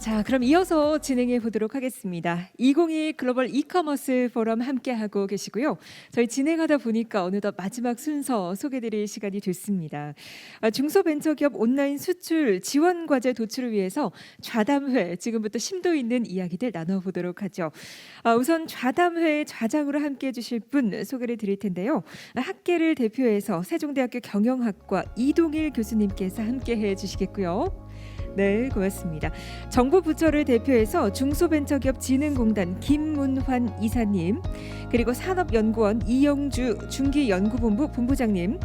자, 그럼 이어서 진행해 보도록 하겠습니다. 2022 글로벌 이커머스 포럼 함께하고 계시고요. 저희 진행하다 보니까 어느덧 마지막 순서 소개드릴 시간이 됐습니다. 중소벤처기업 온라인 수출 지원 과제 도출을 위해서 좌담회, 지금부터 심도 있는 이야기들 나눠보도록 하죠. 우선 좌담회 좌장으로 함께해 주실 분 소개를 드릴 텐데요. 학계를 대표해서 세종대학교 경영학과 이동일 교수님께서 함께해 주시겠고요. 네, 고맙습니다. 정부부처를 대표해서 중소벤처기업진흥공단 김문환 이사님, 그리고 산업연구원 이영주 중기연구본부 본부장님,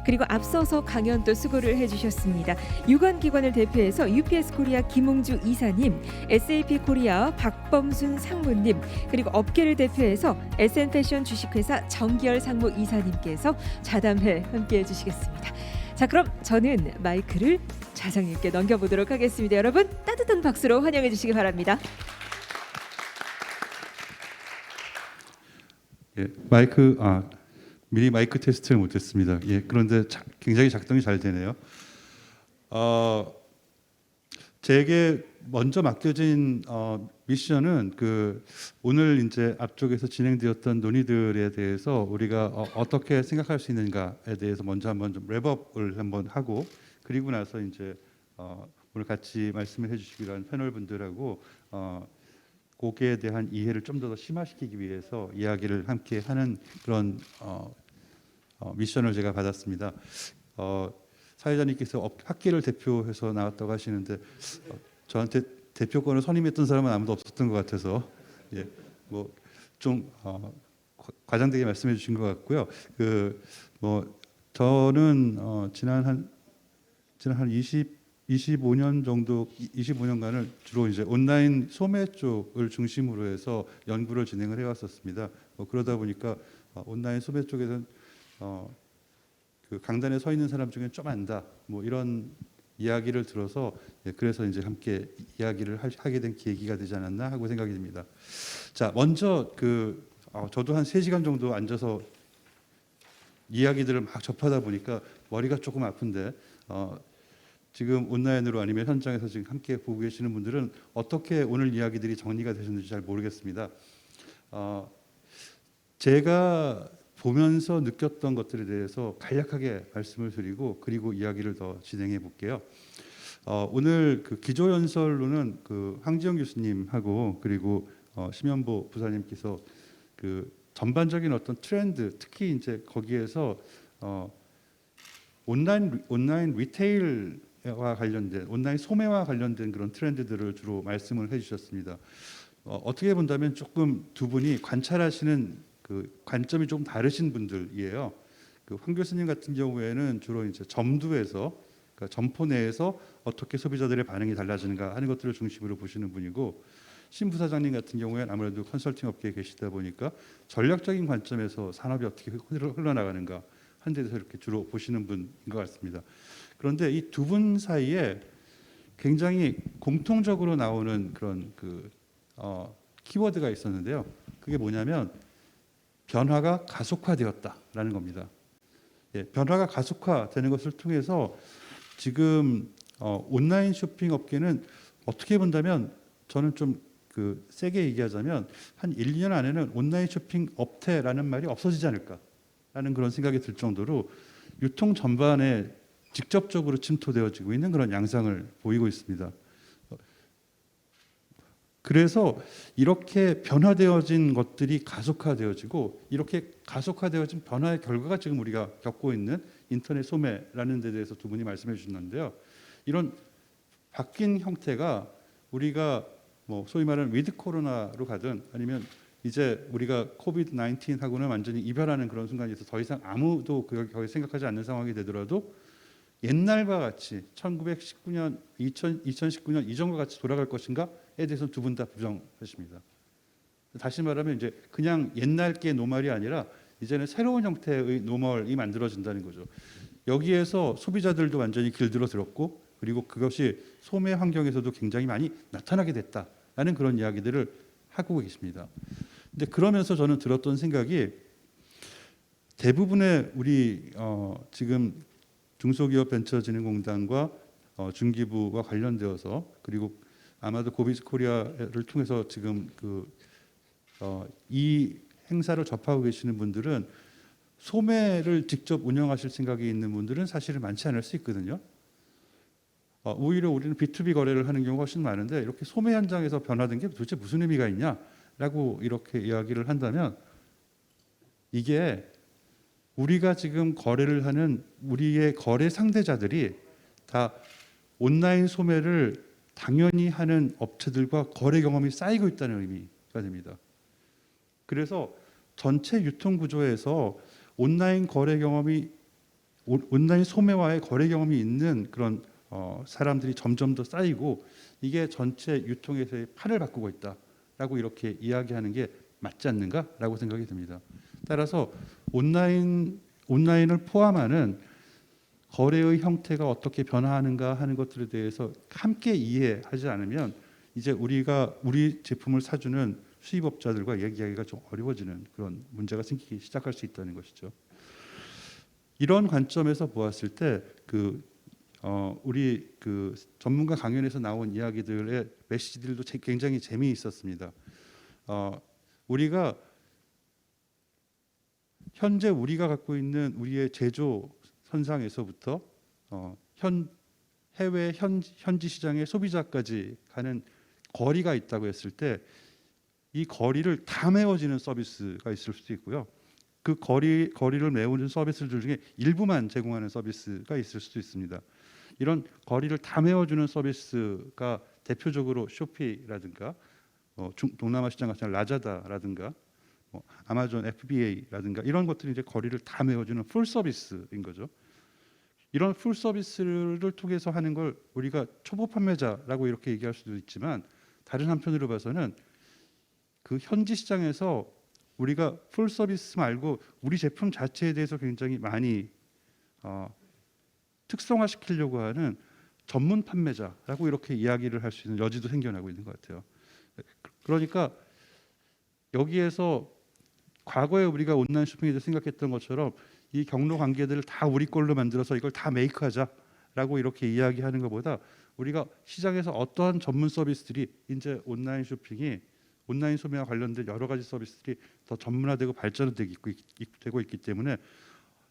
그리고 앞서서 강연 또 수고를 해주셨습니다. 유관기관을 대표해서 UPS 코리아 김홍주 이사님, SAP 코리아 박범순 상무님, 그리고 업계를 대표해서 SN패션 주식회사 정기열 상무 이사님께서 좌담회 함께해 주시겠습니다. 자, 그럼 저는 마이크를 좌장님께 넘겨보도록 하겠습니다. 여러분 따뜻한 박수로 환영해 주시기 바랍니다. 예, 미리 마이크 테스트를 못했습니다. 예, 그런데 굉장히 작동이 잘 되네요. 제게 먼저 맡겨진 미션은 오늘 이제 앞쪽에서 진행되었던 논의들에 대해서 우리가 어떻게 생각할 수 있는가에 대해서 먼저 한번 좀 랩업을 한번 하고, 그리고 나서 이제 오늘 같이 말씀을 해주시기로 한 패널 분들하고 거기에 대한 이해를 좀 더 심화시키기 위해서 이야기를 함께 하는 그런 미션을 제가 받았습니다. 사회자님께서 학계를 대표해서 나왔다고 하시는데 저한테 대표권을 선임했던 사람은 아무도 없었던 것 같아서 좀 과장되게 말씀해 주신 것 같고요. 저는 지난 한 25년 정도, 25년간을 주로 이제 온라인 소매 쪽을 중심으로 해서 연구를 진행을 해왔었습니다. 그러다 보니까 온라인 소매 쪽에서는 강단에 서 있는 사람 중에 좀 안다, 이런 이야기를 들어서 그래서 이제 함께 이야기를 하게 된 계기가 되지 않았나 하고 생각이 듭니다. 자, 먼저 저도 한 3시간 정도 앉아서 이야기들을 막 접하다 보니까 머리가 조금 아픈데 지금 온라인으로 아니면 현장에서 지금 함께 보고 계시는 분들은 어떻게 오늘 이야기들이 정리가 되셨는지 잘 모르겠습니다. 제가 보면서 느꼈던 것들에 대해서 간략하게 말씀을 드리고 그리고 이야기를 더 진행해 볼게요. 오늘 기조연설로는 황지영 교수님하고 그리고 심연보 부사님께서 전반적인 어떤 트렌드, 특히 이제 거기에서 온라인 리테일과 관련된, 온라인 소매와 관련된 그런 트렌드들을 주로 말씀을 해주셨습니다. 어떻게 본다면 조금 두 분이 관찰하시는 관점이 좀 다르신 분들이에요. 황 교수님 같은 경우에는 주로 이제 점도에서, 그러니까 점포 내에서 어떻게 소비자들의 반응이 달라지는가 하는 것들을 중심으로 보시는 분이고, 신 부사장님 같은 경우에는 아무래도 컨설팅 업계에 계시다 보니까 전략적인 관점에서 산업이 어떻게 흘러나가는가 하는 데 대해서 이렇게 주로 보시는 분인 것 같습니다. 그런데 이 두 분 사이에 굉장히 공통적으로 나오는 그런 키워드가 있었는데요. 그게 뭐냐면 변화가 가속화되었다라는 겁니다. 예, 변화가 가속화되는 것을 통해서 지금 온라인 쇼핑 업계는 어떻게 본다면 저는 좀 세게 얘기하자면 한 1, 2년 안에는 온라인 쇼핑 업태라는 말이 없어지지 않을까라는 그런 생각이 들 정도로 유통 전반에 직접적으로 침투되어지고 있는 그런 양상을 보이고 있습니다. 그래서 이렇게 변화되어진 것들이 가속화되어지고 이렇게 가속화되어진 변화의 결과가 지금 우리가 겪고 있는 인터넷 소매라는 데 대해서 두 분이 말씀해 주셨는데요. 이런 바뀐 형태가 우리가 소위 말하는 위드 코로나로 가든 아니면 이제 우리가 코비드 19하고는 완전히 이별하는 그런 순간에서 더 이상 아무도 거기 생각하지 않는 상황이 되더라도 옛날과 같이 1919년, 2019년 이전과 같이 돌아갈 것인가에 대해서 두 분 다 부정하십니다. 다시 말하면 이제 그냥 옛날의 노멀이 아니라 이제는 새로운 형태의 노멀이 만들어진다는 거죠. 여기에서 소비자들도 완전히 길들어 들었고 그리고 그것이 소매 환경에서도 굉장히 많이 나타나게 됐다라는 그런 이야기들을 하고 계십니다. 근데 그러면서 저는 들었던 생각이 대부분의 우리 지금 중소기업 벤처진흥공단과 중기부와 관련되어서 그리고 아마도 고비즈 코리아를 통해서 지금 이 행사를 접하고 계시는 분들은 소매를 직접 운영하실 생각이 있는 분들은 사실은 많지 않을 수 있거든요. 오히려 우리는 B2B 거래를 하는 경우가 훨씬 많은데 이렇게 소매 현장에서 변화된 게 도대체 무슨 의미가 있냐라고 이렇게 이야기를 한다면 이게 우리가 지금 거래를 하는 우리의 거래 상대자들이 다 온라인 소매를 당연히 하는 업체들과 거래 경험이 쌓이고 있다는 의미가 됩니다. 그래서 전체 유통 구조에서 온라인 거래 경험이 온라인 소매와의 거래 경험이 있는 그런 사람들이 점점 더 쌓이고 이게 전체 유통에서의 판을 바꾸고 있다라고 이렇게 이야기하는 게 맞지 않는가라고 생각이 듭니다. 따라서 온라인을 포함하는 거래의 형태가 어떻게 변화하는가 하는 것들에 대해서 함께 이해하지 않으면 이제 우리가 우리 제품을 사주는 수입업자들과 얘기하기가 좀 어려워지는 그런 문제가 생기기 시작할 수 있다는 것이죠. 이런 관점에서 보았을 때 우리 전문가 강연에서 나온 이야기들의 메시지들도 굉장히 재미있었습니다. 우리가 현재 우리가 갖고 있는 우리의 제조 선상에서부터 해외 현지 시장의 소비자까지 가는 거리가 있다고 했을 때 이 거리를 다 메워지는 서비스가 있을 수도 있고요. 그 거리를 메우는 서비스들 중에 일부만 제공하는 서비스가 있을 수도 있습니다. 이런 거리를 다 메워주는 서비스가 대표적으로 쇼피라든가 동남아 시장 같은 라자다라든가 아마존 FBA라든가 이런 것들이 이제 거리를 다 메워주는 풀 서비스인 거죠. 이런 풀 서비스를 통해서 하는 걸 우리가 초보 판매자라고 이렇게 얘기할 수도 있지만 다른 한편으로 봐서는 그 현지 시장에서 우리가 풀 서비스 말고 우리 제품 자체에 대해서 굉장히 많이 특성화시키려고 하는 전문 판매자라고 이렇게 이야기를 할 수 있는 여지도 생겨나고 있는 것 같아요. 그러니까 여기에서 과거에 우리가 온라인 쇼핑에 대해서 생각했던 것처럼 이 경로 관계들을 다 우리 걸로 만들어서 이걸 다 메이크하자라고 이렇게 이야기하는 것보다 우리가 시장에서 어떠한 전문 서비스들이 이제 온라인 쇼핑이 온라인 소매와 관련된 여러 가지 서비스들이 더 전문화되고 발전되고 있기 때문에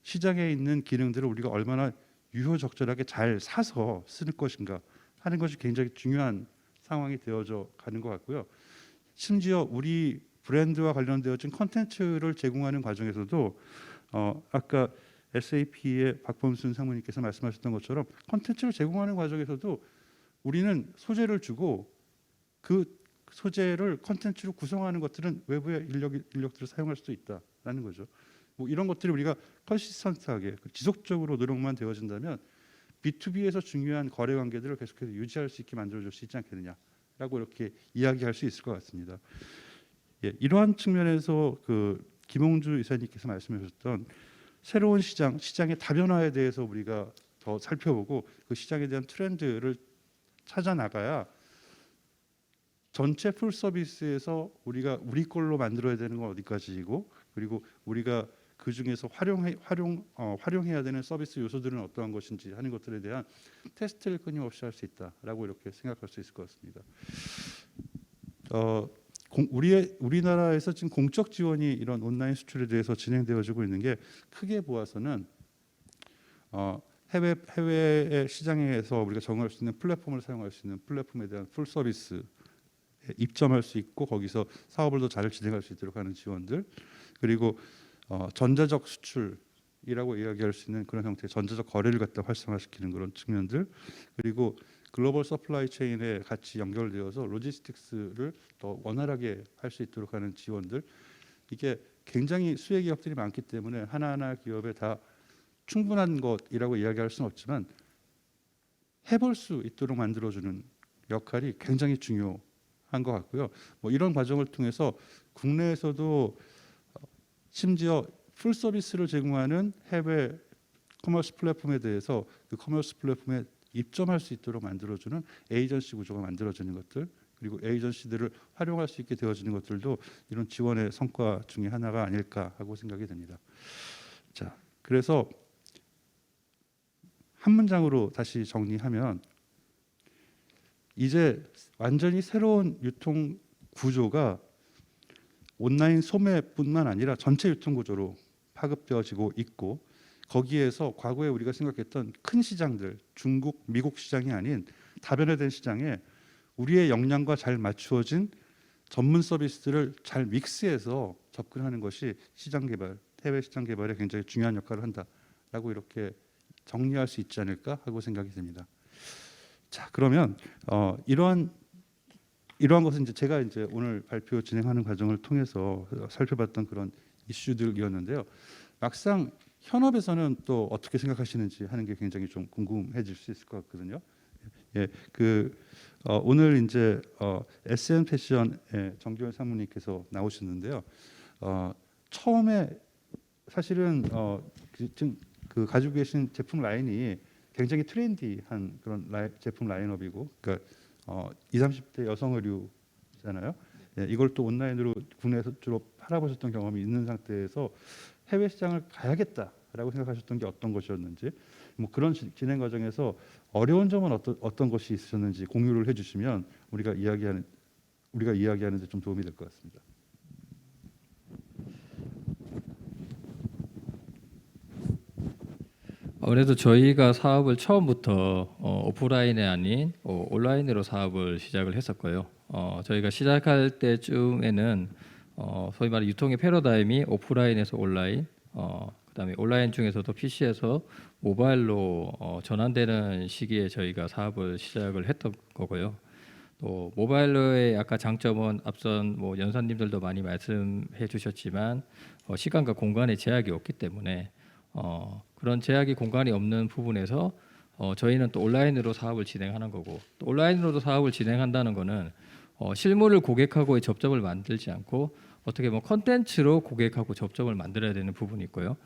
시장에 있는 기능들을 우리가 얼마나 유효적절하게 잘 사서 쓸 것인가 하는 것이 굉장히 중요한 상황이 되어져 가는 것 같고요. 심지어 우리 브랜드와 관련되어진 컨텐츠를 제공하는 과정에서도 아까 SAP의 박범순 상무님께서 말씀하셨던 것처럼 컨텐츠를 제공하는 과정에서도 우리는 소재를 주고 그 소재를 컨텐츠로 구성하는 것들은 외부의 인력들을 사용할 수도 있다라는 거죠. 뭐 이런 것들이 우리가 컨시스턴트하게 지속적으로 노력만 되어진다면 B2B에서 중요한 거래 관계들을 계속해서 유지할 수 있게 만들어줄 수 있지 않겠느냐라고 이렇게 이야기할 수 있을 것 같습니다. 예, 이러한 측면에서 김홍주 이사님께서 말씀하셨던 새로운 시장의 다변화에 대해서 우리가 더 살펴보고 그 시장에 대한 트렌드를 찾아 나가야 전체 풀 서비스에서 우리가 우리 걸로 만들어야 되는 건 어디까지이고 그리고 우리가 그 중에서 활용해야 되는 서비스 요소들은 어떠한 것인지 하는 것들에 대한 테스트를 끊임없이 할 수 있다라고 이렇게 생각할 수 있을 것 같습니다. 우리나라에서 지금 공적 지원이 이런 온라인 수출에 대해서 진행되어지고 있는 게 크게 보아서는 해외의 시장에서 우리가 적용할 수 있는 플랫폼을 사용할 수 있는 플랫폼에 대한 풀 서비스 입점할 수 있고 거기서 사업을 더 잘 진행할 수 있도록 하는 지원들 그리고 전자적 수출이라고 이야기할 수 있는 그런 형태의 전자적 거래를 갖다 활성화시키는 그런 측면들 그리고 글로벌 서플라이 체인에 같이 연결되어서 로지스틱스를 더 원활하게 할 수 있도록 하는 지원들 이게 굉장히 수혜 기업들이 많기 때문에 하나하나 기업에 다 충분한 것이라고 이야기할 수는 없지만 해볼 수 있도록 만들어주는 역할이 굉장히 중요한 것 같고요. 뭐 이런 과정을 통해서 국내에서도 심지어 풀 서비스를 제공하는 해외 커머스 플랫폼에 대해서 그 커머스 플랫폼에 입점할 수 있도록 만들어주는 에이전시 구조가 만들어지는 것들 그리고 에이전시들을 활용할 수 있게 되어지는 것들도 이런 지원의 성과 중에 하나가 아닐까 하고 생각이 됩니다. 자, 그래서 한 문장으로 다시 정리하면 이제 완전히 새로운 유통 구조가 온라인 소매뿐만 아니라 전체 유통 구조로 파급되어지고 있고, 거기에서 과거에 우리가 생각했던 큰 시장들, 중국, 미국 시장이 아닌 다변화된 시장에 우리의 역량과 잘 맞추어진 전문 서비스들을 잘 믹스해서 접근하는 것이 시장 개발, 해외 시장 개발에 굉장히 중요한 역할을 한다라고 이렇게 정리할 수 있지 않을까 하고 생각이 듭니다. 자, 그러면 이러한 것은 이제 제가 이제 오늘 발표 진행하는 과정을 통해서 살펴봤던 그런 이슈들이었는데요. 막상 현업에서는 또 어떻게 생각하시는지 하는 게 굉장히 좀 궁금해질 수 있을 것 같거든요. 예, 오늘 이제 SM 패션의 정기원 사무님께서 나오셨는데요. 처음에 사실은 지금 가지고 계신 제품 라인이 굉장히 트렌디한 그런 제품 라인업이고, 그러니까 20, 30대 여성 의류잖아요. 예, 이걸 또 온라인으로 국내에서 주로 팔아보셨던 경험이 있는 상태에서 해외 시장을 가야겠다라고 생각하셨던 게 어떤 것이었는지, 뭐 그런 진행 과정에서 어려운 점은 어떤 것이 있으셨는지 공유를 해주시면 우리가 이야기하는 데 좀 도움이 될 것 같습니다. 아무래도 저희가 사업을 처음부터 오프라인이 아닌 온라인으로 사업을 시작을 했었고요. 저희가 시작할 때쯤에는 소위 말해 유통의 패러다임이 오프라인에서 온라인, 그다음에 온라인 중에서도 PC에서 모바일로 전환되는 시기에 저희가 사업을 시작을 했던 거고요. 또 모바일로의 아까 장점은 앞선 뭐 연사님들도 많이 말씀해 주셨지만 시간과 공간의 제약이 없기 때문에 그런 제약이 공간이 없는 부분에서 저희는 또 온라인으로 사업을 진행하는 거고, 또 온라인으로도 사업을 진행한다는 거는 실물을 고객하고의 접점을 만들지 않고 어떻게 보면 컨텐츠로 고객하고 접점을 만들어야 되는 부분이 있고요.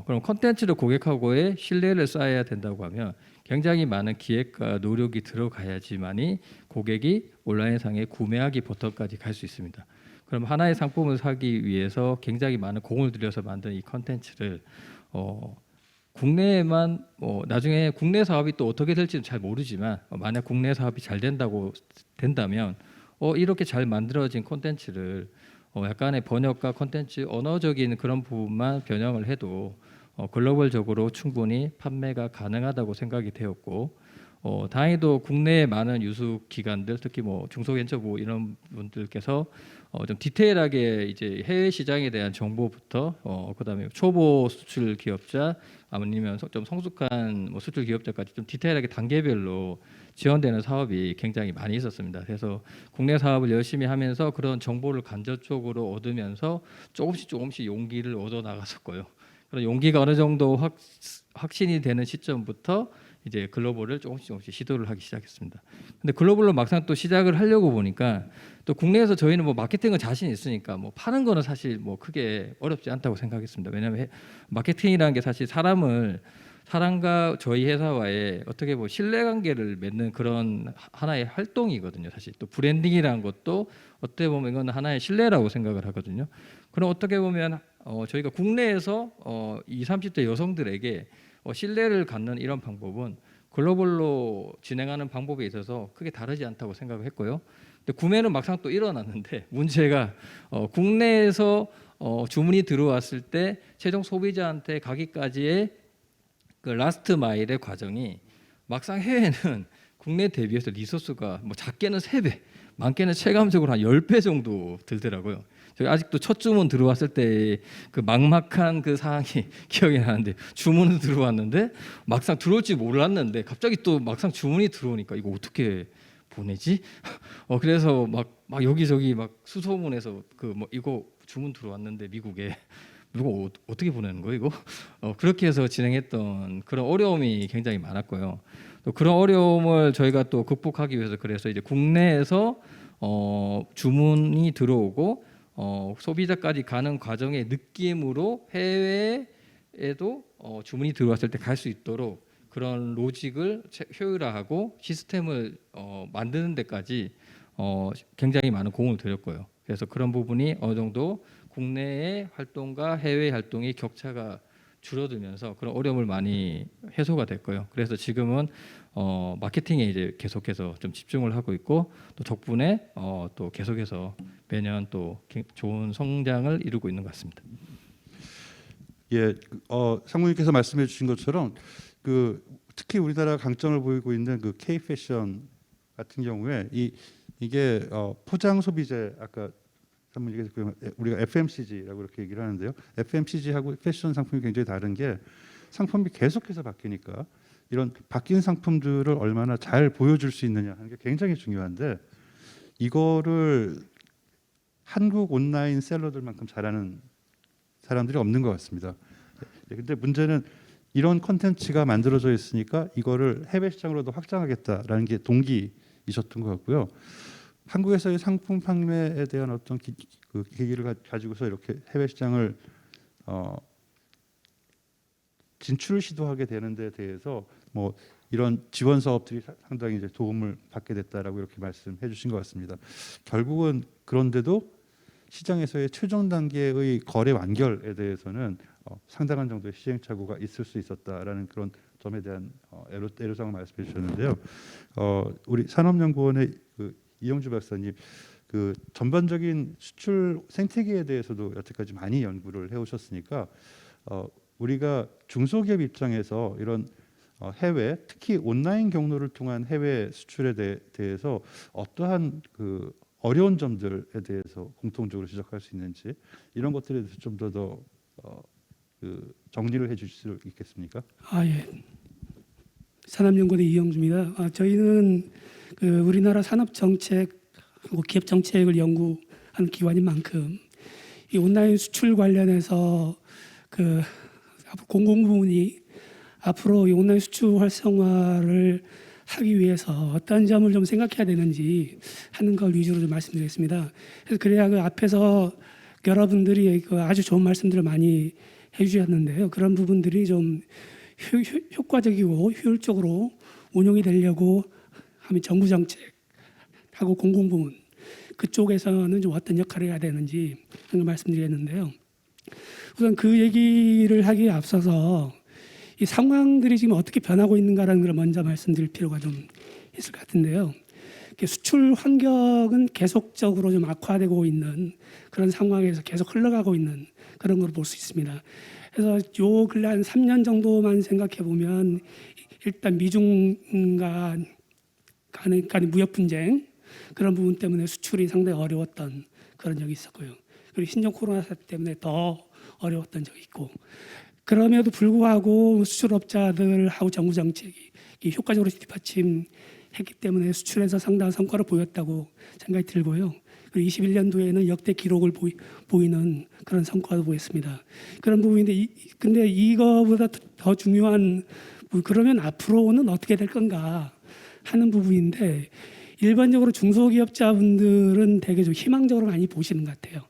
그럼 컨텐츠로 고객하고의 신뢰를 쌓아야 된다고 하면 굉장히 많은 기획과 노력이 들어가야지만이 고객이 온라인상에 구매하기부터까지 갈 수 있습니다. 그럼 하나의 상품을 사기 위해서 굉장히 많은 공을 들여서 만든 이 컨텐츠를 국내에만 나중에 국내 사업이 또 어떻게 될지는 잘 모르지만 만약 국내 사업이 잘 된다면 이렇게 잘 만들어진 콘텐츠를 약간의 번역과 콘텐츠 언어적인 그런 부분만 변형을 해도 글로벌적으로 충분히 판매가 가능하다고 생각이 되었고, 다행히도 국내의 많은 유수 기관들, 특히 뭐 중소벤처부 이런 분들께서 좀 디테일하게 이제 해외 시장에 대한 정보부터 그다음에 초보 수출 기업자 아니면 좀 성숙한 뭐 수출 기업자까지 좀 디테일하게 단계별로 지원되는 사업이 굉장히 많이 있었습니다. 그래서 국내 사업을 열심히 하면서 그런 정보를 간접적으로 얻으면서 조금씩 용기를 얻어 나갔었고요. 그런 용기가 어느 정도 확신이 되는 시점부터 이제 글로벌을 조금씩 시도를 하기 시작했습니다. 근데 글로벌로 막상 또 시작을 하려고 보니까 또 국내에서 저희는 뭐 마케팅은 자신 있으니까 뭐 파는 거는 사실 뭐 크게 어렵지 않다고 생각했습니다. 왜냐하면 마케팅이라는 게 사실 사람과 저희 회사와의 어떻게 보면 신뢰관계를 맺는 그런 하나의 활동이거든요. 사실 또 브랜딩이라는 것도 어떻게 보면 이건 하나의 신뢰라고 생각을 하거든요. 그럼 어떻게 보면 저희가 국내에서 20, 30대 여성들에게 신뢰를 갖는 이런 방법은 글로벌로 진행하는 방법에 있어서 크게 다르지 않다고 생각을 했고요. 근데 구매는 막상 또 일어났는데 문제가 국내에서 주문이 들어왔을 때 최종 소비자한테 가기까지의 그 라스트 마일의 과정이 막상 해외는 국내 대비해서 리소스가 뭐 작게는 3배, 많게는 체감적으로 한 10배 정도 들더라고요. 저희 아직도 첫 주문 들어왔을 때 그 막막한 그 상황이 기억이 나는데, 주문은 들어왔는데 막상 들어올지 몰랐는데 갑자기 또 막상 주문이 들어오니까 이거 어떻게 보내지? 그래서 막 여기저기 막 수소문해서 그 뭐 이거 주문 들어왔는데 미국에 이거 어떻게 보내는 거예요 이거? 그렇게 해서 진행했던 그런 어려움이 굉장히 많았고요. 또 그런 어려움을 저희가 또 극복하기 위해서 그래서 이제 국내에서 주문이 들어오고 소비자까지 가는 과정의 느낌으로 해외에도 주문이 들어왔을 때 갈 수 있도록 그런 로직을 효율화하고 시스템을 만드는 데까지 굉장히 많은 공을 들였고요. 그래서 그런 부분이 어느 정도 국내의 활동과 해외 활동의 격차가 줄어들면서 그런 어려움을 많이 해소가 됐고요. 그래서 지금은 마케팅에 이제 계속해서 좀 집중을 하고 있고 또 덕분에 또 계속해서 매년 또 좋은 성장을 이루고 있는 것 같습니다. 예, 상무님께서 말씀해 주신 것처럼 특히 우리나라 강점을 보이고 있는 그 K 패션 같은 경우에 이게 포장 소비재 아까 상무님께서 우리가 FMCG라고 이렇게 얘기를 하는데요. FMCG하고 패션 상품이 굉장히 다른 게 상품이 계속해서 바뀌니까 이런 바뀐 상품들을 얼마나 잘 보여줄 수 있느냐 하는 게 굉장히 중요한데 이거를 한국 온라인 셀러들만큼 잘하는 사람들이 없는 것 같습니다. 근데 문제는 이런 콘텐츠가 만들어져 있으니까 이거를 해외 시장으로도 확장하겠다라는 게 동기이셨던 것 같고요. 한국에서의 상품 판매에 대한 어떤 그 계기를 가지고서 이렇게 해외 시장을 진출을 시도하게 되는 데 대해서 뭐 이런 지원 사업들이 상당히 이제 도움을 받게 됐다라고 이렇게 말씀해 주신 것 같습니다. 결국은 그런데도 시장에서의 최종 단계의 거래 완결에 대해서는 상당한 정도의 시행착오가 있을 수 있었다라는 그런 점에 대한 애로사항을 말씀해 주셨는데요. 우리 산업연구원의 이영주 박사님 전반적인 수출 생태계에 대해서도 여태까지 많이 연구를 해오셨으니까 우리가 중소기업 입장에서 이런 해외 특히 온라인 경로를 통한 해외 수출에 대해서 어떠한 어려운 점들에 대해서 공통적으로 지적할 수 있는지 이런 것들에 대해서 좀 더 정리를 해주실 수 있겠습니까? 예. 산업연구원의 이영주입니다. 저희는 우리나라 산업 정책하고 기업 정책을 연구하는 기관인 만큼 이 온라인 수출 관련해서 공공부문이 앞으로 이 온라인 수출 활성화를 하기 위해서 어떤 점을 좀 생각해야 되는지 하는 걸 위주로 좀 말씀드리겠습니다. 그래서 그래야 앞에서 여러분들이 아주 좋은 말씀들을 많이 해주셨는데요. 그런 부분들이 좀 효과적이고 효율적으로 운용이 되려고 하면 정부 정책하고 공공부문 그쪽에서는 좀 어떤 역할을 해야 되는지 하는 걸 말씀드리겠는데요. 우선 그 얘기를 하기에 앞서서 이 상황들이 지금 어떻게 변하고 있는가라는 걸 먼저 말씀드릴 필요가 좀 있을 것 같은데요. 수출 환경은 계속적으로 좀 악화되고 있는 그런 상황에서 계속 흘러가고 있는 그런 걸 볼 수 있습니다. 그래서 요 근래 한 3년 정도만 생각해 보면 일단 미중 간의 무역 분쟁 그런 부분 때문에 수출이 상당히 어려웠던 그런 적이 있었고요. 그리고 신종 코로나 사태 때문에 더 어려웠던 적이 있고 그럼에도 불구하고 수출업자들하고 정부 정책이 효과적으로 뒷받침했기 때문에 수출에서 상당한 성과를 보였다고 생각이 들고요. 그리고 21년도에는 역대 기록을 보이는 그런 성과도 보였습니다. 그런 부분인데 근데 이거보다 더 중요한 그러면 앞으로는 어떻게 될 건가 하는 부분인데 일반적으로 중소기업자분들은 되게 좀 희망적으로 많이 보시는 것 같아요.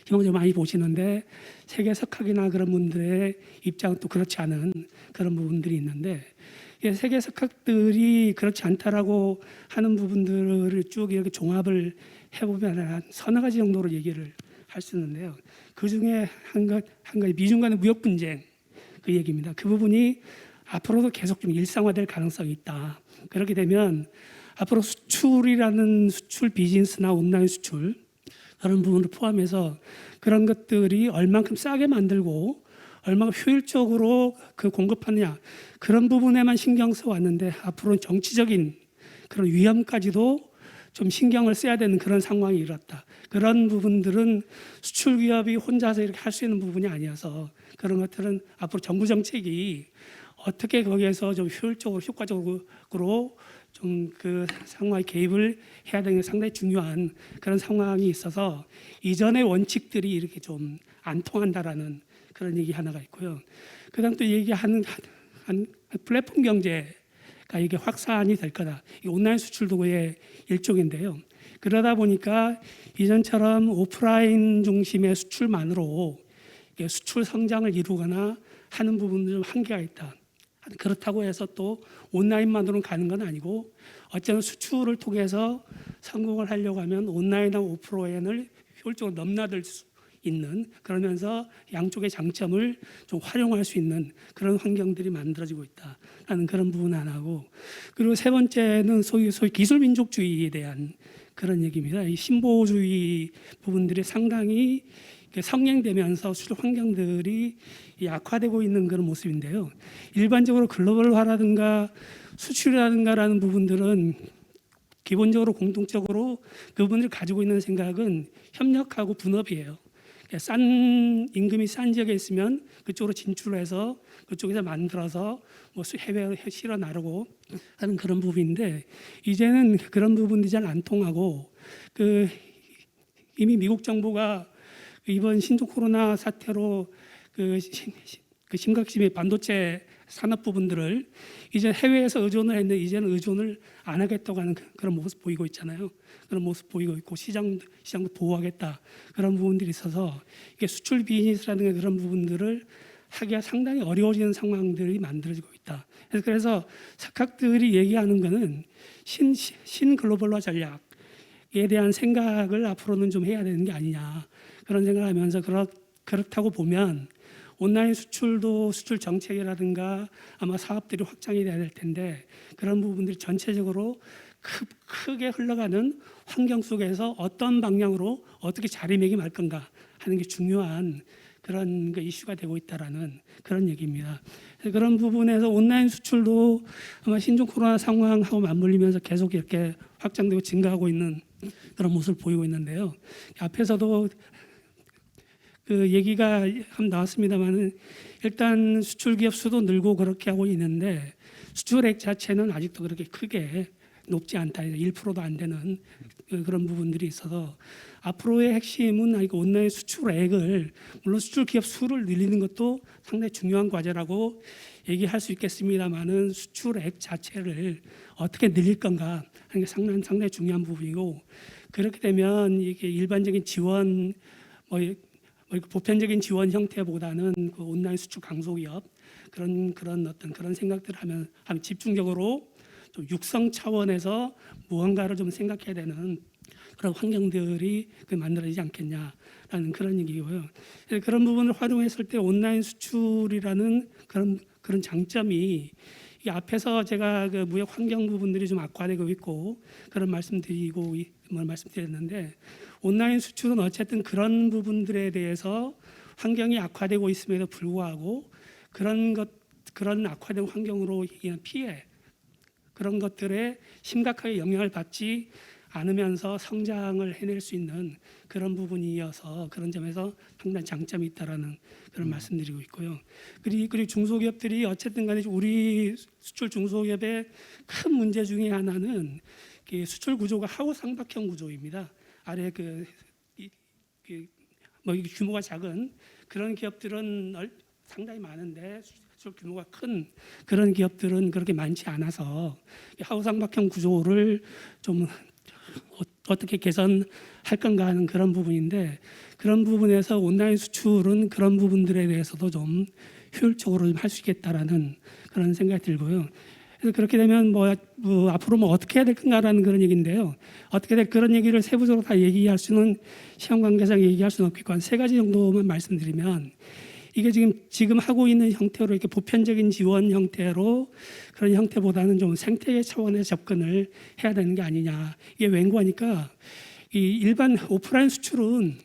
희망적으로 많이 보시는데 세계 석학이나 그런 분들의 입장은 또 그렇지 않은 그런 부분들이 있는데 세계 석학들이 그렇지 않다라고 하는 부분들을 쭉 이렇게 종합을 해보면 한 서너 가지 정도로 얘기를 할 수 있는데요. 그 중에 한 가지 미중 간의 무역 분쟁 그 얘기입니다. 그 부분이 앞으로도 계속 좀 일상화될 가능성이 있다. 그렇게 되면 앞으로 수출이라는 수출 비즈니스나 온라인 수출 그런 부분을 포함해서 그런 것들이 얼만큼 싸게 만들고 얼마나 효율적으로 공급하느냐 그런 부분에만 신경 써왔는데 앞으로는 정치적인 그런 위험까지도 좀 신경을 써야 되는 그런 상황이 일었다. 그런 부분들은 수출 기업이 혼자서 이렇게 할 수 있는 부분이 아니어서 그런 것들은 앞으로 정부 정책이 어떻게 거기에서 좀 효율적으로 효과적으로 좀 그 상황에 개입을 해야 되는 게 상당히 중요한 그런 상황이 있어서 이전의 원칙들이 이렇게 좀 안 통한다라는 그런 얘기 하나가 있고요. 그다음 또 얘기하는 플랫폼 경제가 이게 확산이 될 거다. 이 온라인 수출도 그의 일종인데요. 그러다 보니까 이전처럼 오프라인 중심의 수출만으로 수출 성장을 이루거나 하는 부분은 좀 한계가 있다. 그렇다고 해서 또 온라인만으로는 가는 건 아니고 어쩌면 수출을 통해서 성공을 하려고 하면 온라인과 오프라인을 효율적으로 넘나들 수 있는 그러면서 양쪽의 장점을 좀 활용할 수 있는 그런 환경들이 만들어지고 있다. 하는 그런 부분 하나고, 그리고 세 번째는 소위 기술 민족주의에 대한 그런 얘기입니다. 이 신보주의 부분들이 상당히 성행되면서 수출 환경들이 악화되고 있는 그런 모습인데요. 일반적으로 글로벌화라든가 수출이라든가라는 부분들은 기본적으로 공통적으로 그분들이 가지고 있는 생각은 협력하고 분업이에요. 임금이 싼 지역에 있으면 그쪽으로 진출해서 그쪽에서 만들어서 뭐 해외로 실어 나르고 하는 그런 부분인데, 이제는 그런 부분들이 잘 안 통하고, 이미 미국 정부가 이번 신종 코로나 사태로 심각심의 반도체 산업 부분들을 이제 해외에서 의존을 했는데 이제는 의존을 안 하겠다고 하는 그런 모습 보이고 있잖아요. 그런 모습 보이고 있고, 시장도 보호하겠다, 그런 부분들이 있어서 이게 수출 비즈니스라든가 그런 부분들을 하기가 상당히 어려워지는 상황들이 만들어지고 있다. 그래서 각각들이 얘기하는 거는 신 글로벌화 전략에 대한 생각을 앞으로는 좀 해야 되는 게 아니냐, 그런 생각을 하면서, 그렇다고 보면 온라인 수출도 수출 정책이라든가 아마 사업들이 확장이 돼야 될 텐데, 그런 부분들이 전체적으로 크게 흘러가는 환경 속에서 어떤 방향으로 어떻게 자리매김할 건가 하는 게 중요한 그런 이슈가 되고 있다라는 그런 얘기입니다. 그런 부분에서 온라인 수출도 아마 신종 코로나 상황하고 맞물리면서 계속 이렇게 확장되고 증가하고 있는 그런 모습을 보이고 있는데요. 앞에서도 그 얘기가 한번 나왔습니다만은, 일단 수출 기업 수도 늘고 그렇게 하고 있는데 수출액 자체는 아직도 그렇게 크게 높지 않다. 1%도 안 되는 그런 부분들이 있어서, 앞으로의 핵심은 온라인 수출액을, 물론 수출 기업 수를 늘리는 것도 상당히 중요한 과제라고 얘기할 수 있겠습니다만은, 수출액 자체를 어떻게 늘릴 건가 하는 게 상당히 중요한 부분이고, 그렇게 되면 이게 일반적인 지원, 보편적인 지원 형태보다는 그 온라인 수출 강소기업 그런 생각들을 하면 집중적으로 좀 육성 차원에서 무언가를 좀 생각해야 되는 그런 환경들이 만들어지지 않겠냐라는 그런 얘기고요. 그런 부분을 활용했을 때 온라인 수출이라는 그런 장점이, 이 앞에서 제가 그 무역 환경 부분들이 좀 악화되고 있고 그런 말씀드렸는데, 온라인 수출은 어쨌든 그런 부분들에 대해서 환경이 악화되고 있음에도 불구하고 그런 악화된 환경으로 인한 피해, 그런 것들에 심각하게 영향을 받지 않으면서 성장을 해낼 수 있는 그런 부분이어서, 그런 점에서 상당히 장점이 있다라는 그런 말씀드리고 있고요. 그리고 중소기업들이 어쨌든 간에 우리 수출 중소기업의 큰 문제 중에 하나는 수출 구조가 하우 상박형 구조입니다. 아래 규모가 작은 그런 기업들은 상당히 많은데, 수출 규모가 큰 그런 기업들은 그렇게 많지 않아서 하우 상박형 구조를 좀 어떻게 개선할 건가 하는 그런 부분인데, 그런 부분에서 온라인 수출은 그런 부분들에 대해서도 좀 효율적으로 할 수 있겠다라는 그런 생각이 들고요. 그래서 그렇게 되면 앞으로 어떻게 해야 될 건가라는 그런 얘기인데요. 어떻게 될 그런 얘기를 세부적으로 다 얘기할 수는, 시험 관계상 얘기할 수는 없겠고, 한 세 가지 정도만 말씀드리면, 이게 지금 하고 있는 형태로 이렇게 보편적인 지원 형태로, 그런 형태보다는 좀 생태계 차원의 접근을 해야 되는 게 아니냐. 이게 왠고 하니까, 이 일반 오프라인 수출은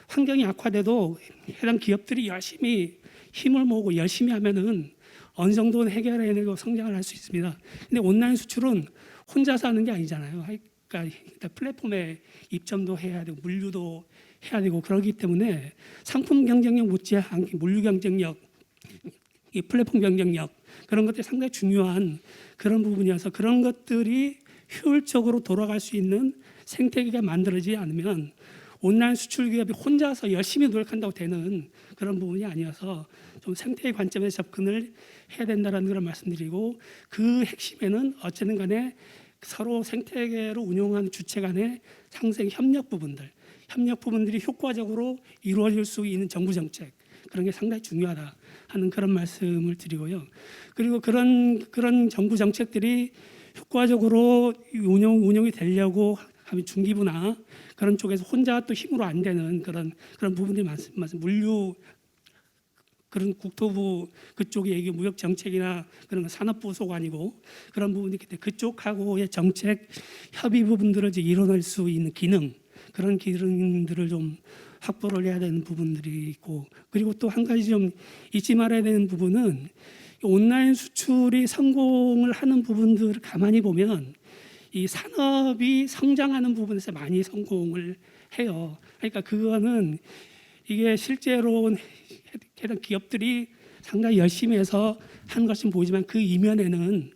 환경이 악화돼도 해당 기업들이 열심히 힘을 모으고 열심히 하면은 어느 정도는 해결해내고 성장을 할 수 있습니다. 근데 온라인 수출은 혼자서 하는 게 아니잖아요. 그러니까 플랫폼에 입점도 해야 되고 물류도 해야 되고, 그러기 때문에 상품 경쟁력 못지않게 물류 경쟁력, 이 플랫폼 경쟁력, 그런 것들이 상당히 중요한 그런 부분이어서, 그런 것들이 효율적으로 돌아갈 수 있는 생태계가 만들어지지 않으면 온라인 수출 기업이 혼자서 열심히 노력한다고 되는 그런 부분이 아니어서, 좀 생태계 관점에서 접근을 해야 된다는 그런 말씀드리고, 그 핵심에는 어쨌든 간에 서로 생태계로 운용하는 주체 간의 상생 협력 부분들이 효과적으로 이루어질 수 있는 정부 정책, 그런 게 상당히 중요하다 하는 그런 말씀을 드리고요. 그리고 그런 정부 정책들이 효과적으로 운영이 되려고 하면 중기부나 그런 쪽에서 혼자 또 힘으로 안 되는 그런 부분들이 많습니다. 물류 그런 국토부 그쪽에 이게 무역 정책이나 그런 산업부 소관이고 그런 부분이 있기 때문에 그쪽하고의 정책 협의 부분들을 이제 이뤄낼 수 있는 기능 그런 기능들을 좀 확보를 해야 되는 부분들이 있고 그리고 또 한 가지 좀 잊지 말아야 되는 부분은 온라인 수출이 성공을 하는 부분들을 가만히 보면 이 산업이 성장하는 부분에서 많이 성공을 해요. 그러니까 그거는 이게 실제로 해당 기업들이 상당히 열심히 해서 한 것은 보이지만 그 이면에는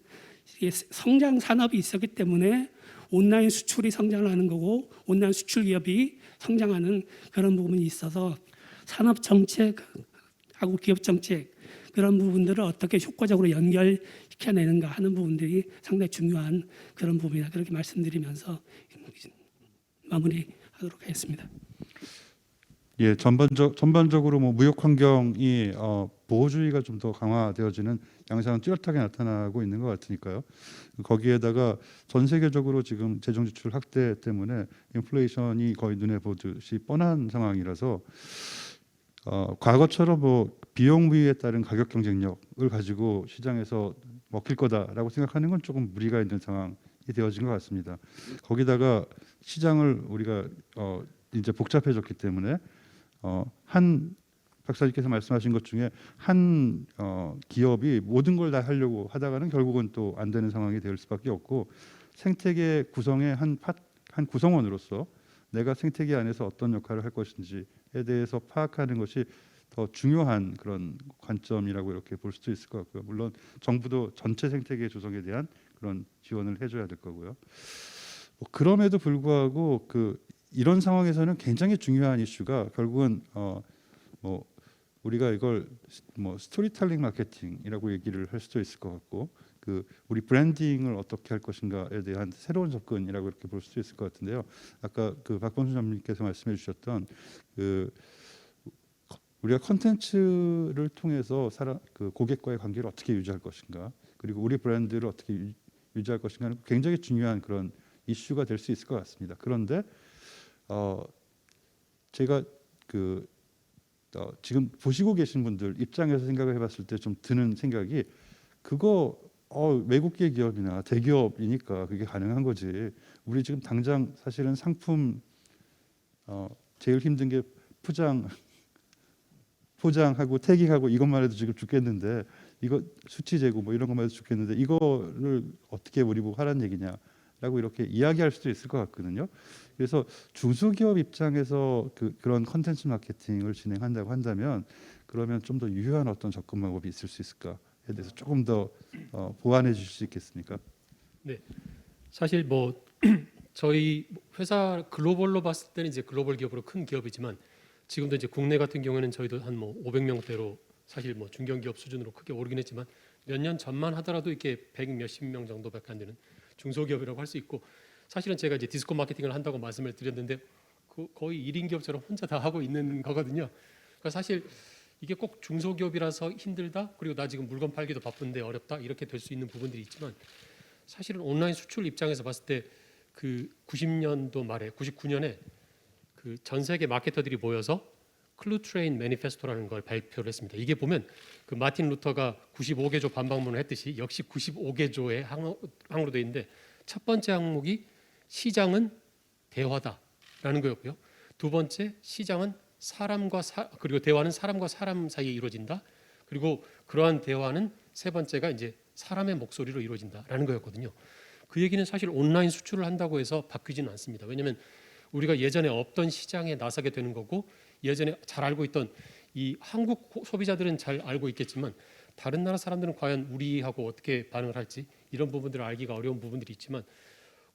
이게 성장 산업이 있었기 때문에 온라인 수출이 성장을 하는 거고 온라인 수출 기업이 성장하는 그런 부분이 있어서 산업 정책하고 기업 정책 그런 부분들을 어떻게 효과적으로 연결시켜내는가 하는 부분들이 상당히 중요한 그런 부분이다. 그렇게 말씀드리면서 마무리하도록 하겠습니다. 예, 전반적으로 뭐 무역 환경이 보호주의가 좀 더 강화되어지는 양상은 뚜렷하게 나타나고 있는 것 같으니까요. 거기에다가 전 세계적으로 지금 재정 지출 확대 때문에 인플레이션이 거의 눈에 보듯이 뻔한 상황이라서 과거처럼 뭐 비용 부위에 따른 가격 경쟁력을 가지고 시장에서 먹힐 거다라고 생각하는 건 조금 무리가 있는 상황이 되어진 것 같습니다. 거기다가 시장을 우리가 이제 복잡해졌기 때문에 한 박사님께서 말씀하신 것 중에 한 기업이 모든 걸 다 하려고 하다가는 결국은 또 안 되는 상황이 될 수밖에 없고 생태계 구성의 한 구성원으로서 내가 생태계 안에서 어떤 역할을 할 것인지에 대해서 파악하는 것이 더 중요한 그런 관점이라고 이렇게 볼 수도 있을 것 같고요. 물론 정부도 전체 생태계 조성에 대한 그런 지원을 해줘야 될 거고요. 그럼에도 불구하고 이런 상황에서는 굉장히 중요한 이슈가 결국은 뭐 우리가 이걸 뭐 스토리텔링 마케팅이라고 얘기를 할 수도 있을 것 같고 우리 브랜딩을 어떻게 할 것인가에 대한 새로운 접근이라고 이렇게 볼 수도 있을 것 같은데요. 아까 박범순 전문님께서 말씀해 주셨던 우리가 컨텐츠를 통해서 고객과의 관계를 어떻게 유지할 것인가 그리고 우리 브랜드를 어떻게 유지할 것인가는 굉장히 중요한 그런 이슈가 될 수 있을 것 같습니다. 그런데 제가 지금 보시고 계신 분들 입장에서 생각을 해봤을 때 좀 드는 생각이 그거 외국계 기업이나 대기업이니까 그게 가능한 거지. 우리 지금 당장 사실은 상품 제일 힘든 게 포장하고 태깅하고 이것만 해도 지금 죽겠는데 이거 수치 재고 뭐 이런 것만 해도 죽겠는데 이거를 어떻게 우리 보고 하라는 얘기냐라고 이렇게 이야기할 수도 있을 것 같거든요. 그래서 중소기업 입장에서 그런 컨텐츠 마케팅을 진행한다고 한다면 그러면 좀 더 유효한 어떤 접근 방법이 있을 수 있을까에 대해서 조금 더 보완해 주실 수 있겠습니까? 네, 사실 뭐 저희 회사 글로벌로 봤을 때는 이제 글로벌 기업으로 큰 기업이지만 지금도 이제 국내 같은 경우에는 저희도 한 뭐 500명대로 사실 뭐 중견기업 수준으로 크게 오르긴 했지만 몇 년 전만 하더라도 이렇게 100 몇십 명 정도밖에 안 되는 중소기업이라고 할 수 있고 사실은 제가 이제 디스코 마케팅을 한다고 말씀을 드렸는데 거의 1인 기업처럼 혼자 다 하고 있는 거거든요. 그러니까 사실 이게 꼭 중소기업이라서 힘들다 그리고 나 지금 물건 팔기도 바쁜데 어렵다 이렇게 될 수 있는 부분들이 있지만 사실은 온라인 수출 입장에서 봤을 때 90년도 말에 99년에 전 세계 마케터들이 모여서 클루트레인 매니페스토라는 걸 발표를 했습니다. 이게 보면 마틴 루터가 95개조 반박문을 했듯이 역시 95개조의 항으로 되어 있는데 첫 번째 항목이 시장은 대화다라는 거였고요. 두 번째 시장은 그리고 대화는 사람과 사람 사이에 이루어진다. 그리고 그러한 대화는 세 번째가 이제 사람의 목소리로 이루어진다라는 거였거든요. 그 얘기는 사실 온라인 수출을 한다고 해서 바뀌지는 않습니다. 왜냐하면 우리가 예전에 없던 시장에 나서게 되는 거고 예전에 잘 알고 있던 이 한국 소비자들은 잘 알고 있겠지만 다른 나라 사람들은 과연 우리하고 어떻게 반응을 할지 이런 부분들을 알기가 어려운 부분들이 있지만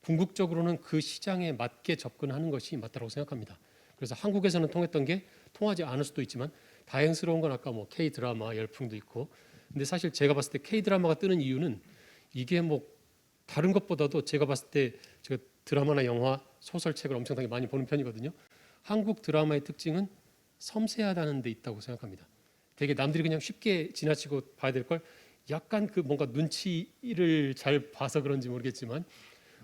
궁극적으로는 그 시장에 맞게 접근하는 것이 맞다고 생각합니다. 그래서 한국에서는 통했던 게 통하지 않을 수도 있지만 다행스러운 건 아까 뭐 K 드라마 열풍도 있고 근데 사실 제가 봤을 때 K 드라마가 뜨는 이유는 이게 뭐 다른 것보다도 제가 봤을 때 제가 드라마나 영화, 소설책을 엄청나게 많이 보는 편이거든요. 한국 드라마의 특징은 섬세하다는 데 있다고 생각합니다. 되게 남들이 그냥 쉽게 지나치고 봐야 될 걸 약간 뭔가 눈치를 잘 봐서 그런지 모르겠지만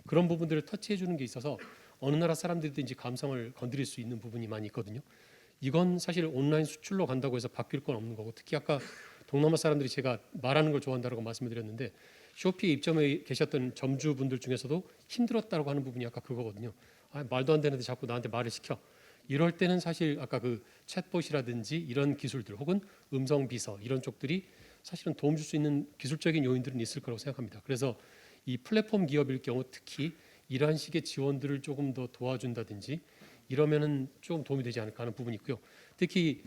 그런 부분들을 터치해 주는 게 있어서 어느 나라 사람들든지 감성을 건드릴 수 있는 부분이 많이 있거든요. 이건 사실 온라인 수출로 간다고 해서 바뀔 건 없는 거고 특히 아까 동남아 사람들이 제가 말하는 걸 좋아한다고 말씀을 드렸는데 쇼피 입점에 계셨던 점주분들 중에서도 힘들었다고 하는 부분이 아까 그거거든요. 아, 말도 안 되는데 자꾸 나한테 말을 시켜. 이럴 때는 사실 아까 그 챗봇이라든지 이런 기술들 혹은 음성 비서 이런 쪽들이 사실은 도움 줄 수 있는 기술적인 요인들은 있을 거라고 생각합니다. 그래서 이 플랫폼 기업일 경우 특히 이러한 식의 지원들을 조금 더 도와준다든지 이러면은 좀 도움이 되지 않을까 하는 부분이 있고요. 특히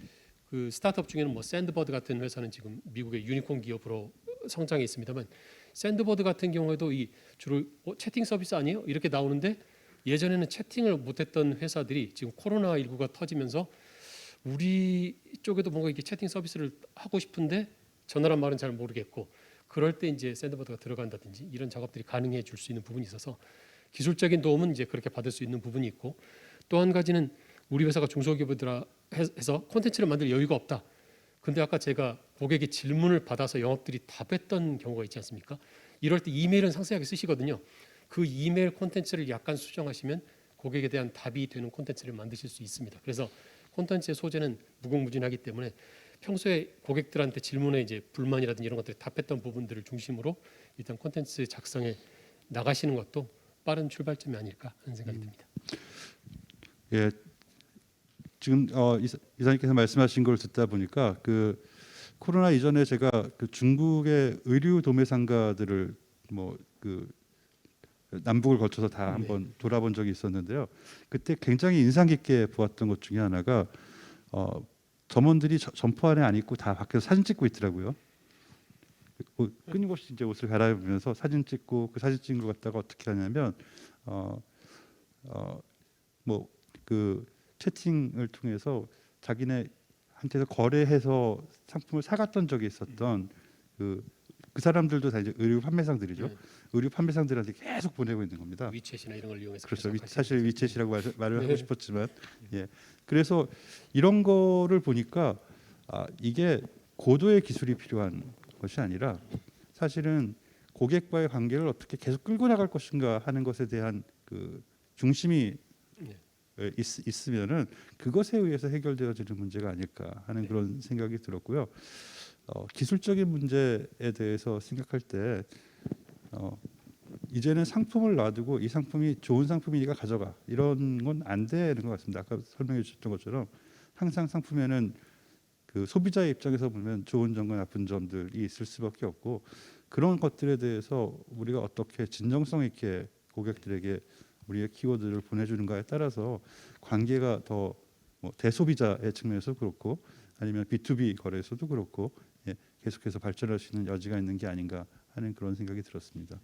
그 스타트업 중에는 뭐 샌드버드 같은 회사는 지금 미국의 유니콘 기업으로 성장해 있습니다만 샌드버드 같은 경우에도 이 주로 채팅 서비스 아니에요? 이렇게 나오는데 예전에는 채팅을 못했던 회사들이 지금 코로나19가 터지면서 우리 쪽에도 뭔가 이렇게 채팅 서비스를 하고 싶은데 전화란 말은 잘 모르겠고 그럴 때 이제 샌드버드가 들어간다든지 이런 작업들이 가능해 줄 수 있는 부분이 있어서 기술적인 도움은 이제 그렇게 받을 수 있는 부분이 있고 또 한 가지는 우리 회사가 중소기업이라 해서 콘텐츠를 만들 여유가 없다. 근데 아까 제가 고객의 질문을 받아서 영업들이 답했던 경우가 있지 않습니까? 이럴 때 이메일은 상세하게 쓰시거든요. 그 이메일 콘텐츠를 약간 수정하시면 고객에 대한 답이 되는 콘텐츠를 만드실 수 있습니다. 그래서 콘텐츠의 소재는 무궁무진하기 때문에 평소에 고객들한테 질문에 이제 불만이라든지 이런 것들을 답했던 부분들을 중심으로 일단 콘텐츠 작성에 나가시는 것도 빠른 출발점이 아닐까 하는 생각이 듭니다. 예, 지금 이사님께서 말씀하신 걸 듣다 보니까 그 코로나 이전에 제가 그 중국의 의류 도매 상가들을 뭐 그 남북을 거쳐서 다 한번 돌아본 적이 있었는데요. 그때 굉장히 인상 깊게 보았던 것 중에 하나가 점원들이 점포 안에 안 입고 다 밖에서 사진 찍고 있더라고요. 끊임없이 이제 옷을 갈아입으면서 사진 찍고 그 사진 찍은 걸 갖다가 어떻게 하냐면 뭐 그 채팅을 통해서 자기네한테서 거래해서 상품을 사갔던 적이 있었던 그 사람들도 다 이제 의류 판매상들이죠. 의류 판매상들한테 계속 보내고 있는 겁니다. 위챗이나 이런 걸 이용해서 그렇죠. 계속 사실 위챗이라고 말을 네. 하고 싶었지만, 예. 그래서 이런 거를 보니까 이게 고도의 기술이 필요한 것이 아니라 사실은 고객과의 관계를 어떻게 계속 끌고 나갈 것인가 하는 것에 대한 그 중심이 있으면은 그것에 의해서 해결되어지는 문제가 아닐까 하는 그런 생각이 들었고요. 기술적인 문제에 대해서 생각할 때 이제는 상품을 놔두고 이 상품이 좋은 상품이니까 가져가 이런 건 안 되는 것 같습니다. 아까 설명해 주셨던 것처럼 항상 상품에는 그 소비자의 입장에서 보면 좋은 점과 나쁜 점들이 있을 수밖에 없고 그런 것들에 대해서 우리가 어떻게 진정성 있게 고객들에게 우리의 키워드를 보내주는가에 따라서 관계가 더 뭐 대소비자의 측면에서 그렇고 아니면 B2B 거래에서도 그렇고 계속해서 발전할 수 있는 여지가 있는 게 아닌가 하는 그런 생각이 들었습니다.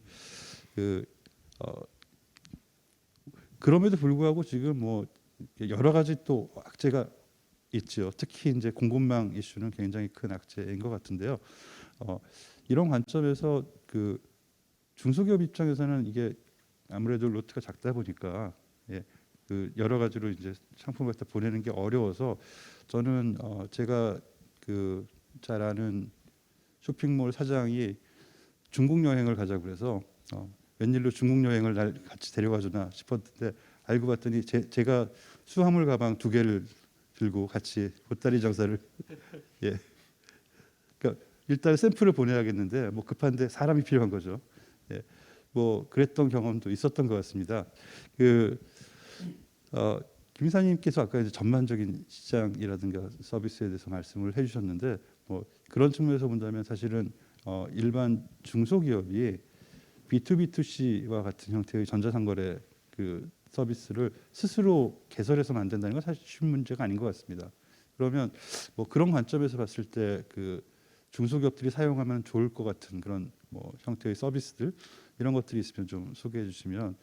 그럼에도 불구하고 지금 뭐 여러 가지 또 악재가 있죠. 특히 이제 공급망 이슈는 굉장히 큰 악재인 것 같은데요. 이런 관점에서 그 중소기업 입장에서는 이게 아무래도 로트가 작다 보니까 그 여러 가지로 이제 상품을 갖다 보내는 게 어려워서 저는 제가 그 잘 아는 쇼핑몰 사장이 중국 여행을 가자고 그래서 웬일로 중국 여행을 날 같이 데려가 주나 싶었는데 알고 봤더니 제가 수화물 가방 2개를 들고 같이 보따리 장사를 그러니까 일단 샘플을 보내야겠는데 뭐 급한데 사람이 필요한 거죠. 뭐 그랬던 경험도 있었던 것 같습니다. 김 이사님께서 아까 이제 전반적인 시장이라든가 서비스에 대해서 말씀을 해주셨는데 뭐 그런 측면에서 본다면 사실은 일반 중소기업이 B2B2C와 같은 형태의 전자상거래 그 서비스를 스스로 개설해서 만든다는 건 사실 쉬운 문제가 아닌 것 같습니다. 그러면 뭐 그런 관점에서 봤을 때 그 중소기업들이 사용하면 좋을 것 같은 그런 뭐 형태의 서비스들 이런 것들이 있으면 좀 소개해 주시면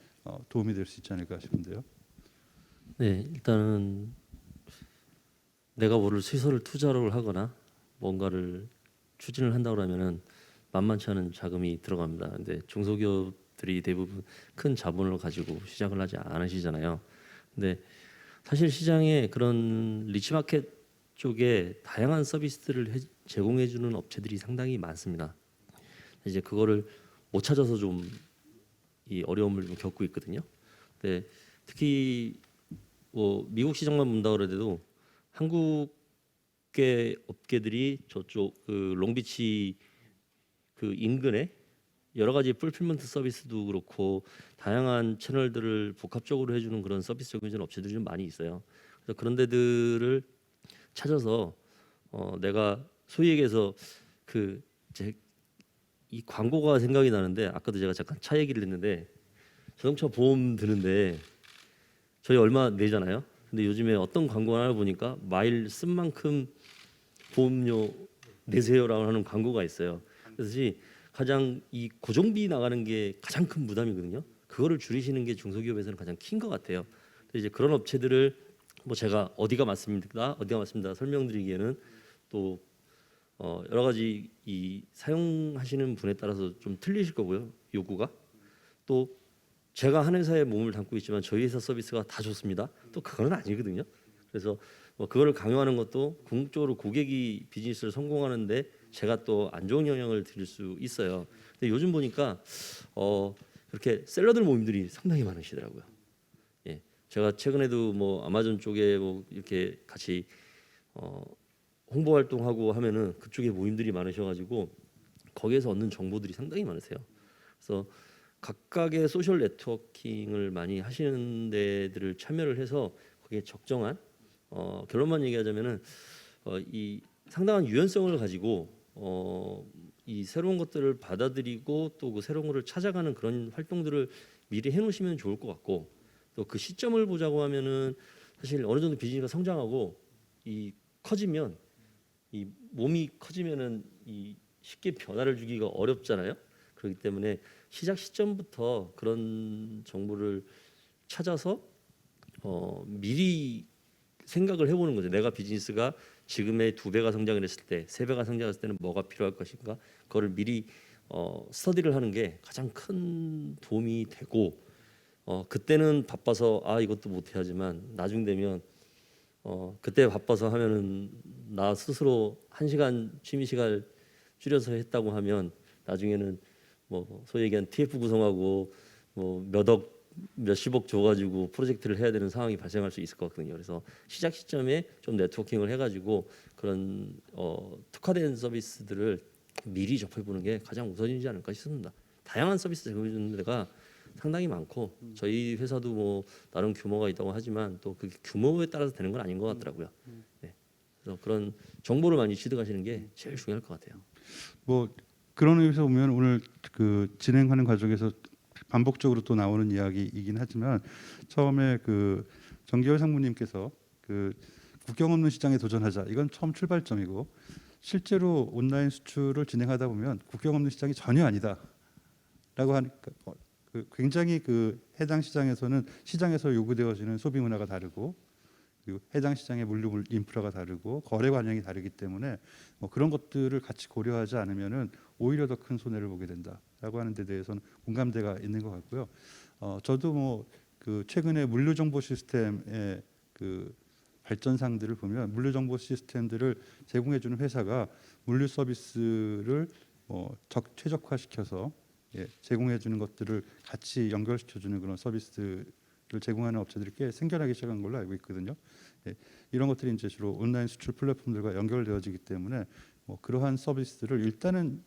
도움이 될 수 있지 않을까 싶은데요. 네, 일단은 내가 뭐를 시설을 투자를 하거나 뭔가를 추진을 한다고 하면은 만만치 않은 자금이 들어갑니다. 근데 중소기업들이 대부분 큰 자본을 가지고 시작을 하지 않으시잖아요. 근데 사실 시장에 그런 리치마켓 쪽에 다양한 서비스들을 제공해 주는 업체들이 상당히 많습니다. 이제 그거를 못 찾아서 좀 이 어려움을 좀 겪고 있거든요. 근데 특히 뭐 미국 시장만 본다 그래도 한국계 업계들이 저쪽 그 롱비치 그 인근에 여러 가지 풀필먼트 서비스도 그렇고 다양한 채널들을 복합적으로 해주는 그런 서비스적인 업체들이 좀 많이 있어요. 그래서 그런 데들을 찾아서 내가 소위 얘기해서 이 광고가 생각이 나는데 아까도 제가 잠깐 차 얘기를 했는데 자동차 보험 드는데 저희 얼마 내잖아요. 근데 요즘에 어떤 광고 하나 보니까 마일 쓴 만큼 보험료 내세요라고 하는 광고가 있어요. 그래서 가장 이 고정비 나가는 게 가장 큰 부담이거든요. 그거를 줄이시는 게 중소기업에서는 가장 큰 것 같아요. 그래서 이제 그런 업체들을 뭐 제가 어디가 맞습니다 설명드리기에는 또 여러 가지 이 사용하시는 분에 따라서 좀 틀리실 거고요. 요구가 또 제가 한 회사에 몸을 담고 있지만 저희 회사 서비스가 다 좋습니다. 또 그건 아니거든요. 그래서 뭐 그거를 강요하는 것도 궁극적으로 고객이 비즈니스를 성공하는데 제가 또 안 좋은 영향을 드릴 수 있어요. 근데 요즘 보니까 그렇게 셀러들 모임들이 상당히 많으시더라고요. 예, 제가 최근에도 뭐 아마존 쪽에 뭐 이렇게 같이 홍보 활동하고 하면은 그쪽에 모임들이 많으셔가지고 거기에서 얻는 정보들이 상당히 많으세요. 그래서 각각의 소셜 네트워킹을 많이 하시는 데들을 참여를 해서 거기에 적정한 결론만 얘기하자면은 이 상당한 유연성을 가지고 이 새로운 것들을 받아들이고 또 그 새로운 것을 찾아가는 그런 활동들을 미리 해놓으시면 좋을 것 같고 또 그 시점을 보자고 하면은 사실 어느 정도 비즈니스가 성장하고 이 커지면 이 몸이 커지면은 이 쉽게 변화를 주기가 어렵잖아요. 그렇기 때문에 시작 시점부터 그런 정보를 찾아서 미리 생각을 해보는 거죠. 내가 비즈니스가 지금의 2배가 성장을 했을 때, 3배가 성장했을 때는 뭐가 필요할 것인가? 그거를 미리 스터디를 하는 게 가장 큰 도움이 되고 그때는 바빠서 이것도 못 해야지만 나중 되면 그때 바빠서 하면은 나 스스로 1시간 취미 시간 줄여서 했다고 하면 나중에는 뭐 소위 얘기한 TF 구성하고 뭐 몇십억 줘가지고 프로젝트를 해야 되는 상황이 발생할 수 있을 것 같거든요. 그래서 시작 시점에 좀 네트워킹을 해가지고 그런 특화된 서비스들을 미리 접해보는 게 가장 우선이지 않을까 싶습니다. 다양한 서비스 제공해주는 데가 상당히 많고 저희 회사도 뭐 나름 규모가 있다고 하지만 또 그 규모에 따라서 되는 건 아닌 것 같더라고요. 네. 그래서 그런 정보를 많이 취득하시는 게 제일 중요할 것 같아요. 뭐 그런 의미에서 보면 오늘 그 진행하는 과정에서 반복적으로 또 나오는 이야기이긴 하지만 처음에 그 정기열 상무님께서 그 국경 없는 시장에 도전하자 이건 처음 출발점이고 실제로 온라인 수출을 진행하다 보면 국경 없는 시장이 전혀 아니다라고 하니까 굉장히 그 해당 시장에서는 시장에서 요구되어지는 소비 문화가 다르고 그리고 해당 시장의 물류 인프라가 다르고 거래 관행이 다르기 때문에 그런 것들을 같이 고려하지 않으면은 오히려 더 큰 손해를 보게 된다라고 하는 데 대해서는 공감대가 있는 것 같고요. 저도 뭐 그 최근에 물류 정보 시스템의 그 발전상들을 보면 물류 정보 시스템들을 제공해주는 회사가 물류 서비스를 최적화시켜서 제공해주는 것들을 같이 연결시켜주는 그런 서비스를 제공하는 업체들이 꽤 생겨나기 시작한 걸로 알고 있거든요. 이런 것들이 이제 주로 온라인 수출 플랫폼들과 연결되어지기 때문에 그러한 서비스들을 일단은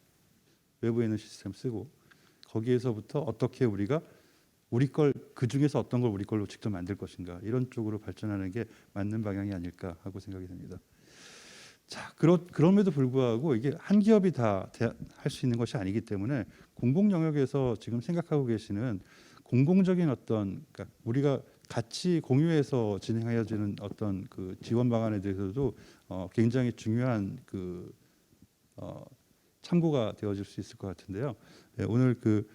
외부에 있는 시스템 쓰고 거기에서부터 어떻게 우리가 우리 걸 그 중에서 어떤 걸 우리 걸로 직접 만들 것인가 이런 쪽으로 발전하는 게 맞는 방향이 아닐까 하고 생각이 됩니다. 자, 그럼에도 불구하고 이게 한 기업이 다 할 수 있는 것이 아니기 때문에 공공 영역에서 지금 생각하고 계시는 공공적인 그러니까 우리가 같이 공유해서 진행하여지는 어떤 그 지원 방안에 대해서도 굉장히 중요한 그 참고가 되어질 수 있을 것 같은데요. 오늘 그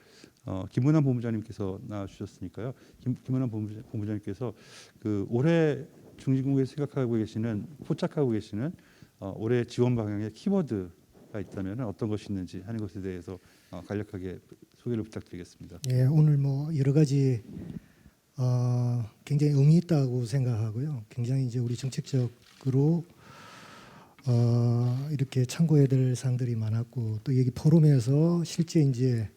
김은환 본부장님께서 나와주셨으니까요. 김은환 본부장님께서 그 올해 중진국에서 포착하고 계시는 올해 지원 방향의 키워드가 있다면 어떤 것이 있는지 하는 것에 대해서 간략하게 소개를 부탁드리겠습니다. 예, 오늘 뭐 여러 가지 굉장히 의미 있다고 생각하고요. 굉장히 이제 우리 정책적으로 이렇게 참고해야 될 사항들이 많았고 또 여기 포럼에서 실제 이제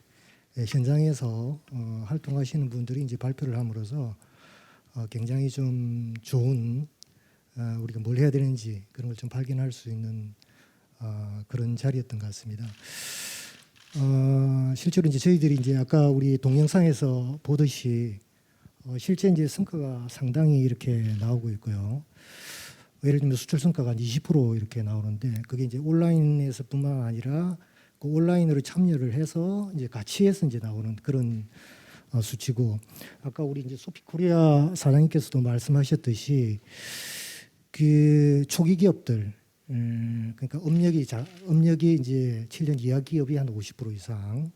현장에서 활동하시는 분들이 이제 발표를 함으로써 굉장히 좀 좋은 우리가 뭘 해야 되는지 그런 걸 좀 발견할 수 있는 그런 자리였던 것 같습니다. 실제로 이제 저희들이 이제 아까 우리 동영상에서 보듯이 실제 이제 성과가 상당히 이렇게 나오고 있고요. 예를 들면 수출 성과가 20% 이렇게 나오는데 그게 이제 온라인에서뿐만 아니라 그 온라인으로 참여를 해서 이제 같이 해서 이제 나오는 그런 수치고, 아까 우리 이제 소피코리아 사장님께서도 말씀하셨듯이 그 초기 기업들, 그러니까 업력이 이제 7년 이하 기업이 한 50% 이상,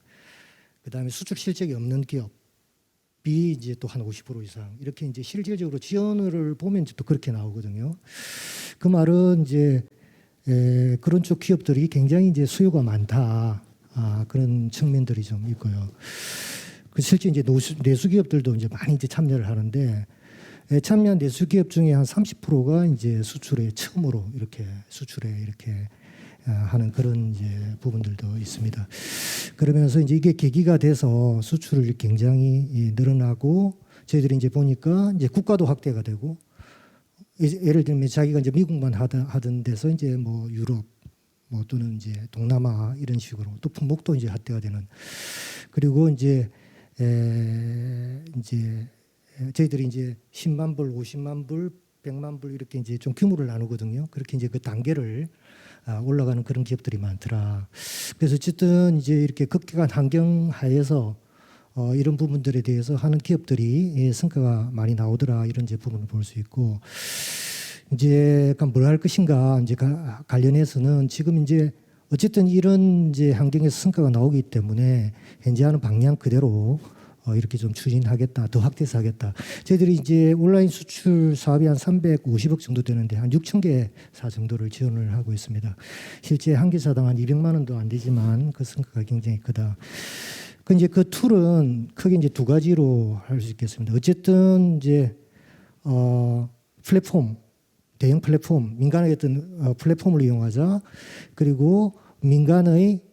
그다음에 수출 실적이 없는 기업이 이제 또 한 50% 이상, 이렇게 이제 실질적으로 지원을 보면 이제 또 그렇게 나오거든요. 그 말은 이제 그런 쪽 기업들이 굉장히 이제 수요가 많다, 그런 측면들이 좀 있고요. 그 실제 이제 내수 기업들도 이제 많이 이제 참여를 하는데, 참여한 내수 기업 중에 한 30%가 이제 수출에 처음으로 이렇게 수출에 이렇게 하는 그런 이제 부분들도 있습니다. 그러면서 이제 이게 계기가 돼서 수출이 굉장히 늘어나고, 저희들이 이제 보니까 이제 국가도 확대가 되고, 예를 들면 자기가 이제 미국만 하던 데서 이제 뭐 유럽 뭐 또는 이제 동남아 이런 식으로 또 품목도 이제 확대가 되는, 그리고 이제 저희들이 이제 10만 불, 50만 불, 100만 불 이렇게 이제 좀 규모를 나누거든요. 그렇게 이제 그 단계를 올라가는 그런 기업들이 많더라. 그래서 어쨌든 이제 이렇게 급격한 환경 하에서 이런 부분들에 대해서 하는 기업들이 성과가 많이 나오더라, 이런 이제 부분을 볼 수 있고, 이제 약간 뭘 할 것인가 이제 관련해서는 지금 이제 어쨌든 이런 이제 환경에서 성과가 나오기 때문에 현재 하는 방향 그대로 이렇게 좀 추진하겠다, 더 확대해서 하겠다. 저희들이 이제 온라인 수출 사업이 한 350억 정도 되는데 한 6천 개사 정도를 지원을 하고 있습니다. 실제 한 개사당 한 200만 원도 안 되지만 그 성과가 굉장히 크다. 그 이제 그 툴은 크게 이제 두 가지로 할 수 있겠습니다. 어쨌든 이제 플랫폼, 대형 플랫폼, 민간의 어떤 플랫폼을 이용하자. 그리고 민간의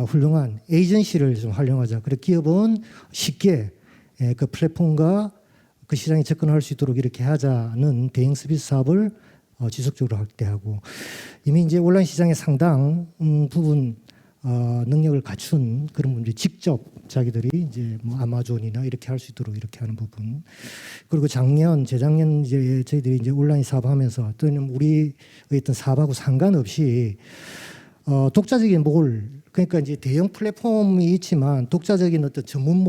훌륭한 에이전시를 좀 활용하자. 그리고 기업은 쉽게 그 플랫폼과 그 시장에 접근할 수 있도록 이렇게 하자는 대형 서비스 사업을 지속적으로 확대하고, 이미 이제 온라인 시장의 상당 부분 능력을 갖춘 그런 분들이 직접 자기들이 이제 뭐 아마존이나 이렇게 할 수 있도록 이렇게 하는 부분. 그리고 재작년 이제 저희들이 이제 온라인 사업하면서 또는 우리의 어떤 사업하고 상관없이 독자적인 그러니까 이제 대형 플랫폼이 있지만 독자적인 어떤 전문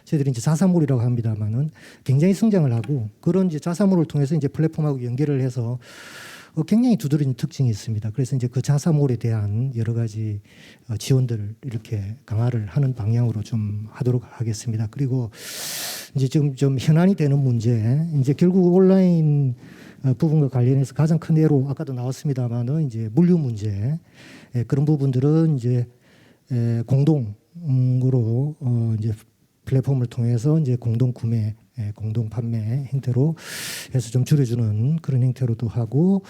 저희들이 이제 자사몰이라고 합니다만은 굉장히 성장을 하고, 그런 이제 자사몰을 통해서 이제 플랫폼하고 연결을 해서 굉장히 두드러진 특징이 있습니다. 그래서 이제 그 자사몰에 대한 여러 가지 지원들을 이렇게 강화를 하는 방향으로 좀 하도록 하겠습니다. 그리고 이제 지금 좀 현안이 되는 문제, 이제 결국 온라인 부분과 관련해서 가장 큰 예로 아까도 나왔습니다만은 이제 물류 문제, 그런 부분들은 이제 공동으로 이제 플랫폼을 통해서 이제 공동 구매, 공동 판매 형태로 해서 좀 줄여주는 그런 형태로도 하고,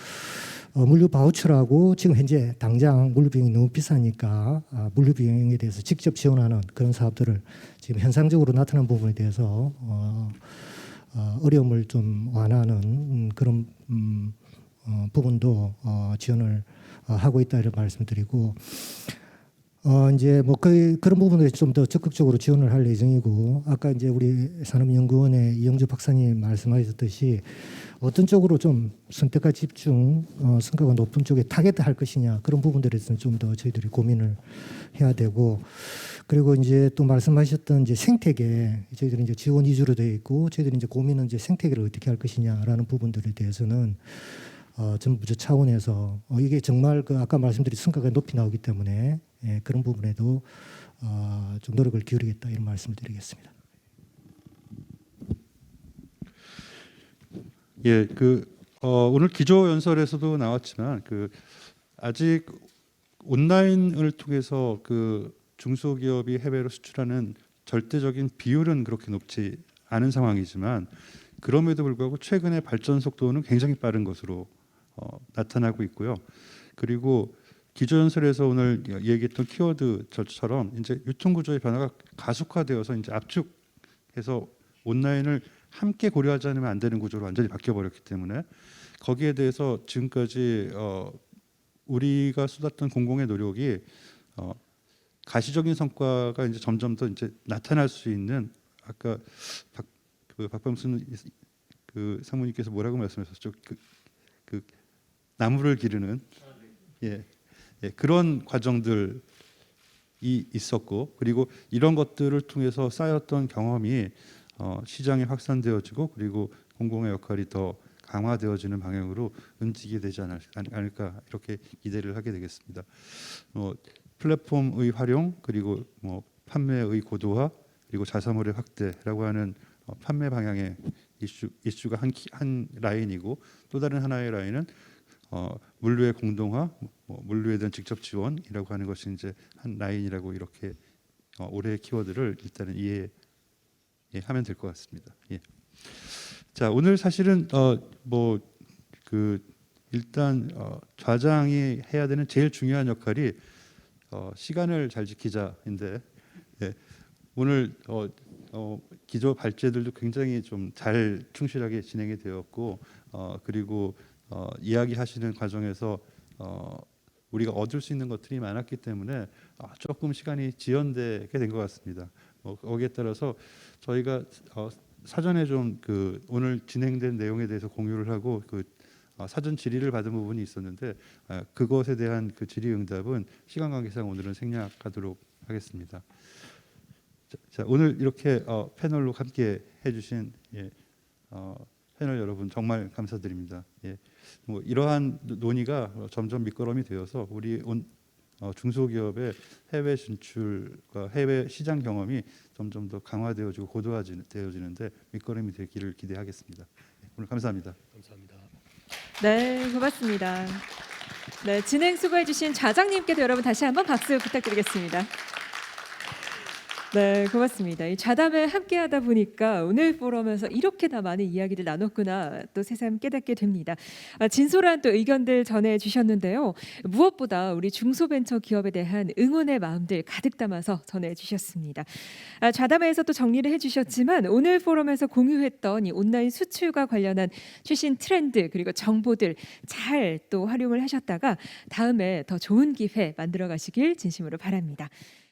물류 바우처라고 지금 현재 당장 물류 비용이 너무 비싸니까 물류 비용에 대해서 직접 지원하는 그런 사업들을 지금 현상적으로 나타난 부분에 대해서 어려움을 좀 완화하는 그런 부분도 지원을 하고 있다, 이런 말씀드리고, 이제 뭐 그런 부분에 좀 더 적극적으로 지원을 할 예정이고, 아까 이제 우리 산업연구원의 이영주 박사님 말씀하셨듯이 어떤 쪽으로 좀 선택과 집중, 성과가 높은 쪽에 타겟할 것이냐, 그런 부분들에 대해서는 좀 더 저희들이 고민을 해야 되고, 그리고 이제 또 말씀하셨던 이제 생태계, 저희들이 이제 지원 위주로 되어 있고, 저희들이 이제 고민은 이제 생태계를 어떻게 할 것이냐라는 부분들에 대해서는 전부적 차원에서 이게 정말 그 아까 말씀드린 성과가 높이 나오기 때문에 그런 부분에도 좀 노력을 기울이겠다, 이런 말씀을 드리겠습니다. 예, 오늘 기조 연설에서도 나왔지만 아직 온라인을 통해서 중소기업이 해외로 수출하는 절대적인 비율은 그렇게 높지 않은 상황이지만, 그럼에도 불구하고 최근의 발전 속도는 굉장히 빠른 것으로 나타나고 있고요. 그리고 기조연설에서 오늘 얘기했던 키워드처럼 이제 유통 구조의 변화가 가속화되어서 이제 압축해서 온라인을 함께 고려하지 않으면 안 되는 구조로 완전히 바뀌어 버렸기 때문에 거기에 대해서 지금까지 우리가 쏟았던 공공의 노력이 가시적인 성과가 이제 점점 더 이제 나타날 수 있는 아까 박범순 그 상무님께서 뭐라고 말씀하셨죠? 그 나무를 기르는 그런 과정들이 있었고 그리고 이런 것들을 통해서 쌓였던 경험이 시장에 확산되어지고 그리고 공공의 역할이 더 강화되어지는 방향으로 움직이게 되지 않을까 이렇게 기대를 하게 되겠습니다. 플랫폼의 활용 그리고 판매의 고도화 그리고 자사몰의 확대라고 하는 판매 방향의 이슈가 한 라인이고 또 다른 하나의 라인은 물류의 공동화, 물류에 대한 직접 지원이라고 하는 것이 이제 한 라인이라고 이렇게 올해의 키워드를 일단은 이해하면 될 것 같습니다. 예. 자 오늘 사실은 일단 좌장이 해야 되는 제일 중요한 역할이 시간을 잘 지키자인데 오늘 기조 발제들도 굉장히 좀 잘 충실하게 진행이 되었고 그리고 이야기하시는 과정에서 우리가 얻을 수 있는 것들이 많았기 때문에 조금 시간이 지연되게 된 것 같습니다. 거기에 따라서 저희가 사전에 좀 오늘 진행된 내용에 대해서 공유를 하고 사전 질의를 받은 부분이 있었는데 그것에 대한 질의응답은 시간 관계상 오늘은 생략하도록 하겠습니다. 자, 오늘 이렇게 패널로 함께 해주신 패널 여러분 정말 감사드립니다. 이러한 논의가 점점 밑거름이 되어서 우리 중소기업의 해외 진출과 해외 시장 경험이 점점 더 강화되어지고 고도화되어지는데 밑거름이 되기를 기대하겠습니다. 오늘 감사합니다. 감사합니다. 네, 고맙습니다. 네, 진행 수고해주신 좌장님께도 여러분 다시 한번 박수 부탁드리겠습니다. 네, 고맙습니다. 이 좌담을 함께하다 보니까 오늘 포럼에서 이렇게나 많은 이야기를 나눴구나 또 새삼 깨닫게 됩니다. 진솔한 또 의견들 전해주셨는데요. 무엇보다 우리 중소벤처기업에 대한 응원의 마음들 가득 담아서 전해주셨습니다. 좌담에서 또 정리를 해주셨지만 오늘 포럼에서 공유했던 이 온라인 수출과 관련한 최신 트렌드 그리고 정보들 잘 또 활용을 하셨다가 다음에 더 좋은 기회 만들어 가시길 진심으로 바랍니다.